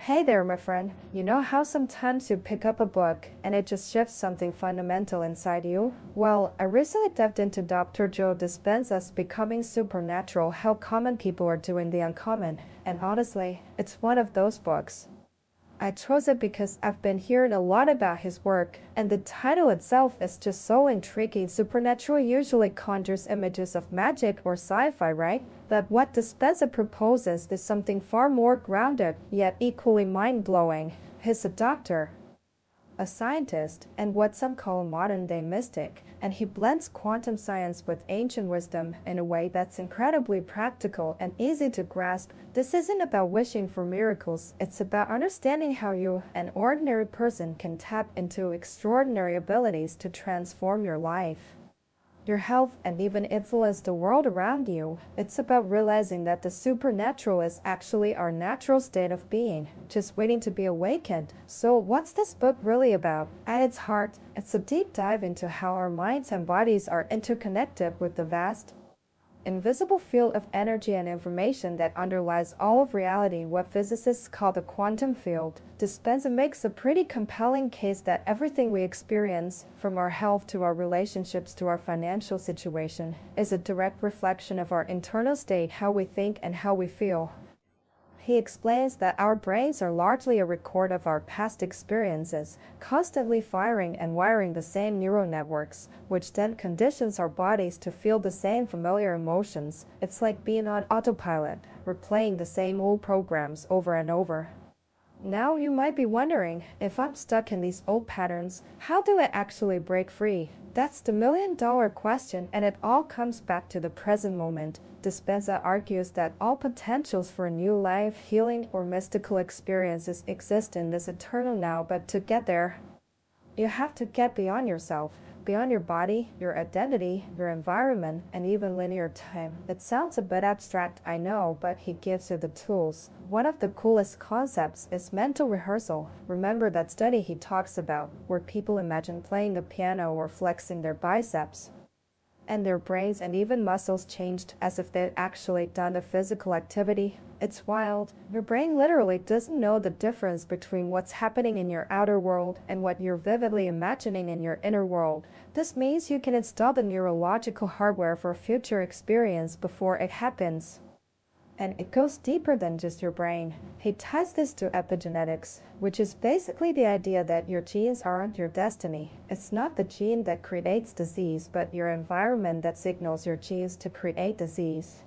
Hey there, my friend. You know how sometimes you pick up a book and it just shifts something fundamental inside you? Well, I recently dived into Dr. Joe Dispenza's Becoming Supernatural: How Common People Are Doing the Uncommon, and honestly, it's one of those books. I chose it because I've been hearing a lot about his work, and the title itself is just so intriguing. Supernatural usually conjures images of magic or sci-fi, right? But what Dispenza proposes is something far more grounded, yet equally mind-blowing. He's a doctor, a scientist, and what some call a modern-day mystic, and he blends quantum science with ancient wisdom in a way that's incredibly practical and easy to grasp. This isn't about wishing for miracles, it's about understanding how you, an ordinary person, can tap into extraordinary abilities to transform your life, your health, and even influence the world around you. It's about realizing that the supernatural is actually our natural state of being, just waiting to be awakened. So what's this book really about? At its heart, it's a deep dive into how our minds and bodies are interconnected with the vast, invisible field of energy and information that underlies all of reality, what physicists call the quantum field. Dispenza makes a pretty compelling case that everything we experience, from our health to our relationships to our financial situation, is a direct reflection of our internal state, how we think and how we feel. He explains that our brains are largely a record of our past experiences, constantly firing and wiring the same neural networks, which then conditions our bodies to feel the same familiar emotions. It's like being on autopilot, replaying the same old programs over and over. Now you might be wondering, if I'm stuck in these old patterns, how do I actually break free? That's the million-dollar question, and it all comes back to the present moment. Dispenza argues that all potentials for a new life, healing, or mystical experiences exist in this eternal now, but to get there, you have to get beyond yourself, beyond your body, your identity, your environment, and even linear time. It sounds a bit abstract, I know, but he gives you the tools. One of the coolest concepts is mental rehearsal. Remember that study he talks about, where people imagine playing the piano or flexing their biceps, and their brains and even muscles changed as if they'd actually done the physical activity? It's wild. Your brain literally doesn't know the difference between what's happening in your outer world and what you're vividly imagining in your inner world. This means you can install the neurological hardware for future experience before it happens. And it goes deeper than just your brain. He ties this to epigenetics, which is basically the idea that your genes aren't your destiny. It's not the gene that creates disease, but your environment that signals your genes to create disease.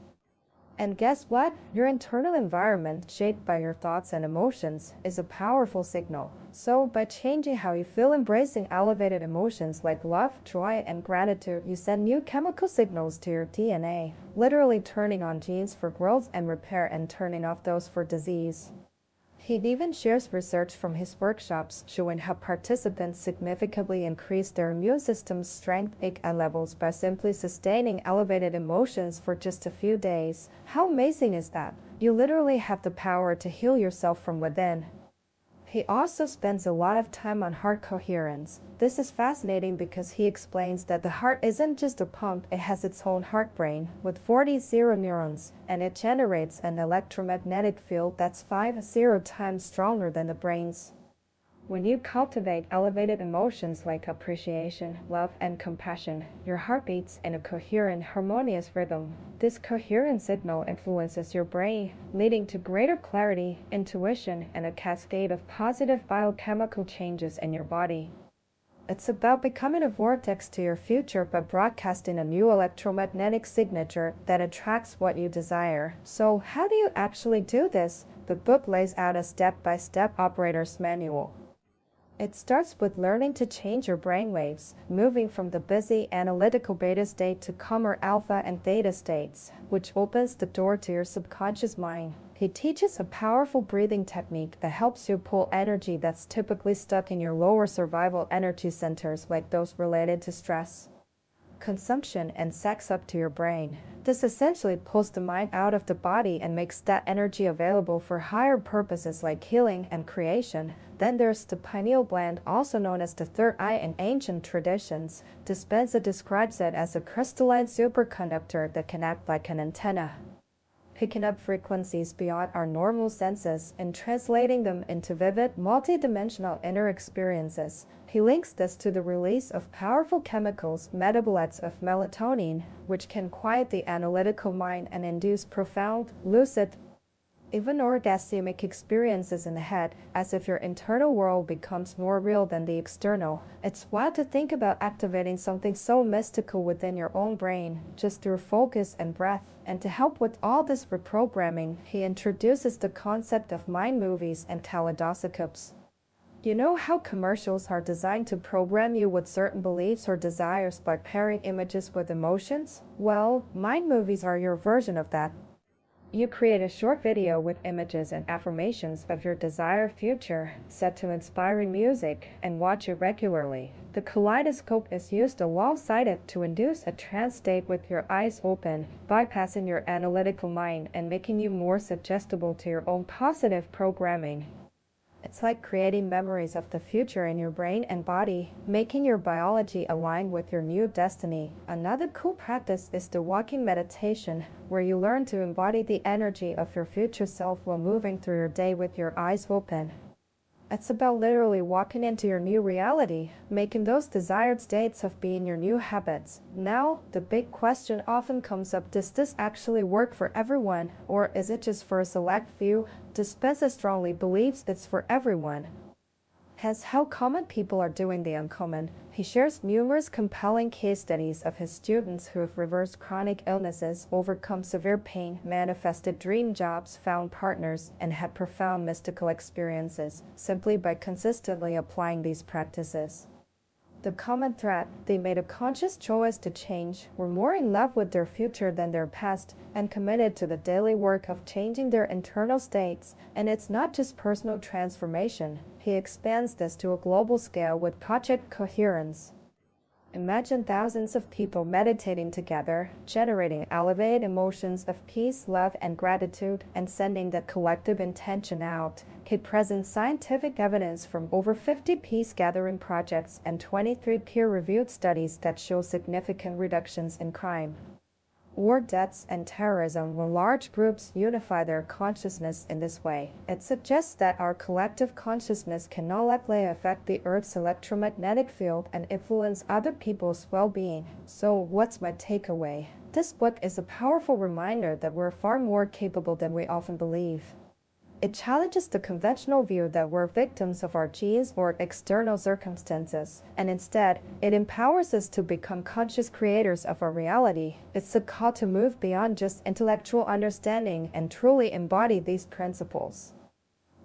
And guess what? Your internal environment, shaped by your thoughts and emotions, is a powerful signal. So, by changing how you feel, embracing elevated emotions like love, joy, and gratitude, you send new chemical signals to your DNA, literally turning on genes for growth and repair and turning off those for disease. He even shares research from his workshops showing how participants significantly increased their immune system's strength and levels by simply sustaining elevated emotions for just a few days. How amazing is that? You literally have the power to heal yourself from within. He also spends a lot of time on heart coherence. This is fascinating because he explains that the heart isn't just a pump, it has its own heart brain with 40 neurons, and it generates an electromagnetic field that's 50 times stronger than the brain's. When you cultivate elevated emotions like appreciation, love, and compassion, your heart beats in a coherent, harmonious rhythm. This coherent signal influences your brain, leading to greater clarity, intuition, and a cascade of positive biochemical changes in your body. It's about becoming a vortex to your future by broadcasting a new electromagnetic signature that attracts what you desire. So, how do you actually do this? The book lays out a step-by-step operator's manual. It starts with learning to change your brainwaves, moving from the busy analytical beta state to calmer alpha and theta states, which opens the door to your subconscious mind. He teaches a powerful breathing technique that helps you pull energy that's typically stuck in your lower survival energy centers, like those related to stress, consumption, and sex, up to your brain. This essentially pulls the mind out of the body and makes that energy available for higher purposes like healing and creation. Then there's the pineal gland, also known as the third eye in ancient traditions. Dispenza describes it as a crystalline superconductor that can act like an antenna. picking up frequencies beyond our normal senses and translating them into vivid, multidimensional inner experiences. He links this to the release of powerful chemicals, metabolites of melatonin, which can quiet the analytical mind and induce profound, lucid, even orgasmic experiences in the head, as if your internal world becomes more real than the external. It's wild to think about activating something so mystical within your own brain, just through focus and breath. And to help with all this reprogramming, he introduces the concept of mind movies and kaleidoscopes. You know how commercials are designed to program you with certain beliefs or desires by pairing images with emotions? Well, mind movies are your version of that. You create a short video with images and affirmations of your desired future, set to inspiring music, and watch it regularly. The kaleidoscope is used alongside it to induce a trance state with your eyes open, bypassing your analytical mind and making you more suggestible to your own positive programming. It's like creating memories of the future in your brain and body, making your biology align with your new destiny. Another cool practice is the walking meditation, where you learn to embody the energy of your future self while moving through your day with your eyes open. It's about literally walking into your new reality, making those desired states of being your new habits. Now, the big question often comes up: does this actually work for everyone, or is it just for a select few? Dispenza strongly believes it's for everyone. Hence how common people are doing the uncommon. He shares numerous compelling case studies of his students who have reversed chronic illnesses, overcome severe pain, manifested dream jobs, found partners, and had profound mystical experiences, simply by consistently applying these practices. The common thread: they made a conscious choice to change, were more in love with their future than their past, and committed to the daily work of changing their internal states. And it's not just personal transformation. He expands this to a global scale with Project Coherence. Imagine thousands of people meditating together, generating elevated emotions of peace, love, and gratitude, and sending that collective intention out. He presents scientific evidence from over 50 peace-gathering projects and 23 peer-reviewed studies that show significant reductions in crime, war, deaths, and terrorism when large groups unify their consciousness in this way. It suggests that our collective consciousness can not likely affect the Earth's electromagnetic field and influence other people's well-being. So, what's my takeaway? This book is a powerful reminder that we're far more capable than we often believe. It challenges the conventional view that we're victims of our genes or external circumstances, and instead, it empowers us to become conscious creators of our reality. It's a call to move beyond just intellectual understanding and truly embody these principles,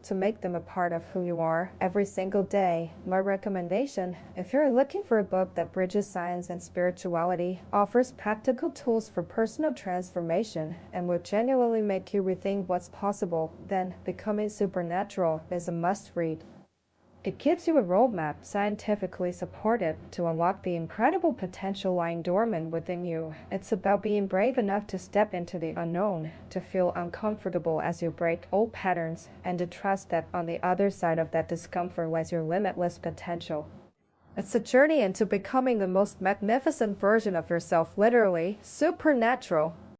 to make them a part of who you are every single day. My recommendation: if you're looking for a book that bridges science and spirituality, offers practical tools for personal transformation, and will genuinely make you rethink what's possible, then Becoming Supernatural is a must-read. It gives you a roadmap, scientifically supported, to unlock the incredible potential lying dormant within you. It's about being brave enough to step into the unknown, to feel uncomfortable as you break old patterns, and to trust that on the other side of that discomfort lies your limitless potential. It's a journey into becoming the most magnificent version of yourself, literally supernatural.